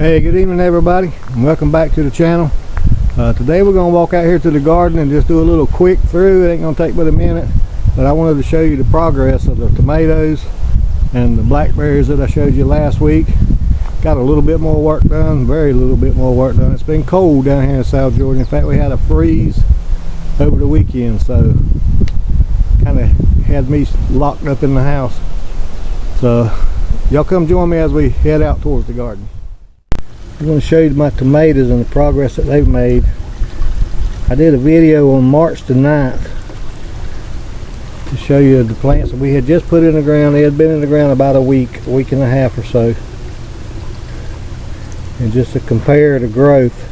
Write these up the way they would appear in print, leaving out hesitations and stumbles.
Hey, good evening everybody, and welcome back to the channel. Today we're going to walk out here to the garden and just do a little quick through. It ain't going to take but a minute, but I wanted to show you the progress of the tomatoes and the blackberries that I showed you last week. Got a little bit more work done, very little bit more work done. It's been cold down here in South Georgia. In fact, we had a freeze over the weekend, so kind of had me locked up in the house. So y'all come join me as we head out towards the garden. I'm going to show you my tomatoes and the progress that they've made. I did a video on March the 9th to show you the plants that we had just put in the ground. They had been in the ground about a week and a half or so. And just to compare the growth,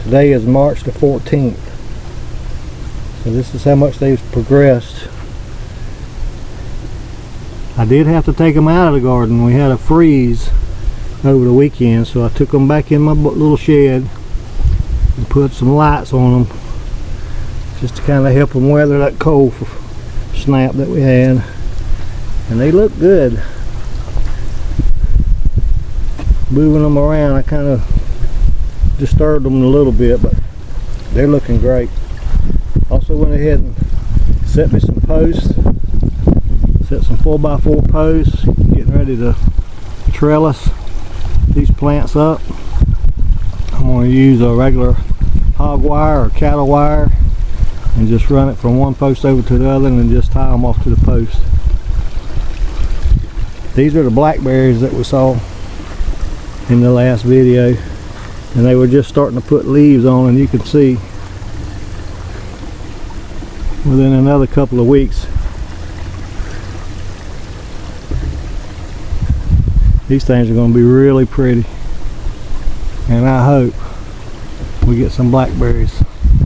today is March the 14th. So this is how much they've progressed. I did have to take them out of the garden. We had a freeze over the weekend, so I took them back in my little shed and put some lights on them just to kind of help them weather that cold snap that we had, and they look good. Moving them around, I kind of disturbed them a little bit, but they're looking great. Also went ahead and set me some posts, set some 4x4 posts, getting ready to trellis these plants up. I'm going to use a regular hog wire or cattle wire and just run it from one post over to the other and then just tie them off to the post. These are the blackberries that we saw in the last video, and they were just starting to put leaves on, and you can see within another couple of weeks these things are going to be really pretty, and I hope we get some blackberries.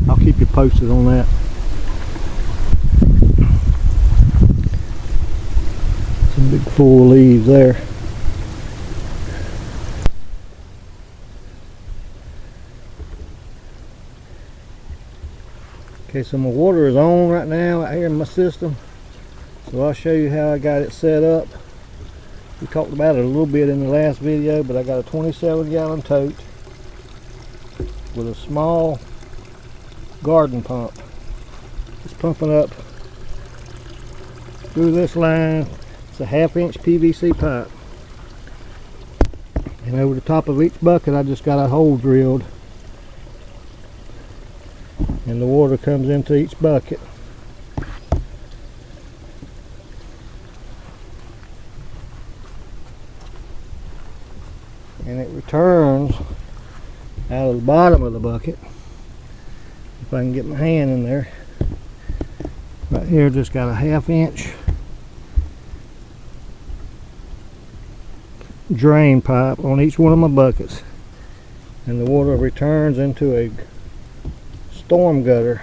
I'll keep you posted on that. Some big full leaves there. Okay, so my water is on right now out here in my system, so I'll show you how I got it set up. We talked about it a little bit in the last video, but I got a 27-gallon tote with a small garden pump. Just pumping up through this line. It's a 1/2-inch PVC pipe. And over the top of each bucket I just got a hole drilled. And the water comes into each bucket. And it returns out of the bottom of the bucket. If I can get my hand in there. Right here just got a 1/2-inch drain pipe on each one of my buckets. And the water returns into a storm gutter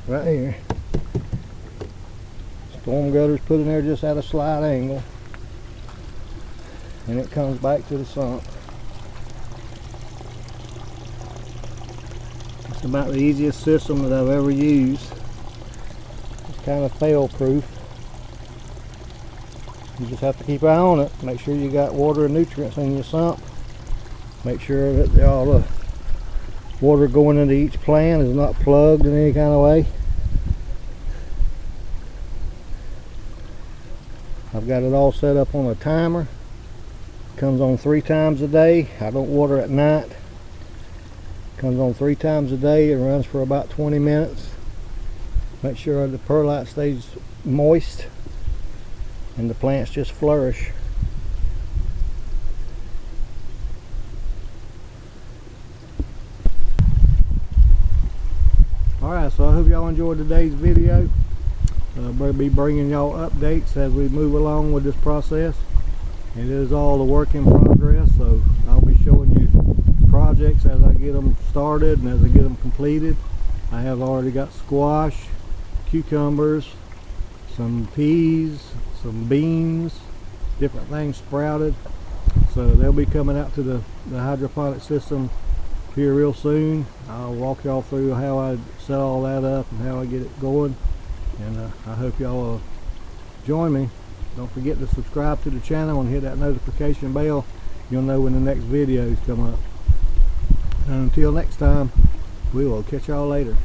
right here. Storm gutter's put in there just at a slight angle, and it comes back to the sump. It's about the easiest system that I've ever used. It's kind of fail proof. You just have to keep an eye on it. Make sure you got water and nutrients in your sump. Make sure that all the water going into each plant is not plugged in any kind of way. I've got it all set up on a timer. Comes on 3 times a day. I don't water at night. Comes on 3 times a day. It runs for about 20 minutes. Make sure the perlite stays moist and the plants just flourish. Alright, so I hope y'all enjoyed today's video. I'll be bringing y'all updates as we move along with this process. It is all a work in progress, so I'll be showing you projects as I get them started and as I get them completed. I have already got squash, cucumbers, some peas, some beans, different things sprouted. So they'll be coming out to the hydroponic system here real soon. I'll walk y'all through how I set all that up and how I get it going, and I hope y'all will join me. Don't forget to subscribe to the channel and hit that notification bell you'll know when the next videos come up. And until next time, we will catch y'all later.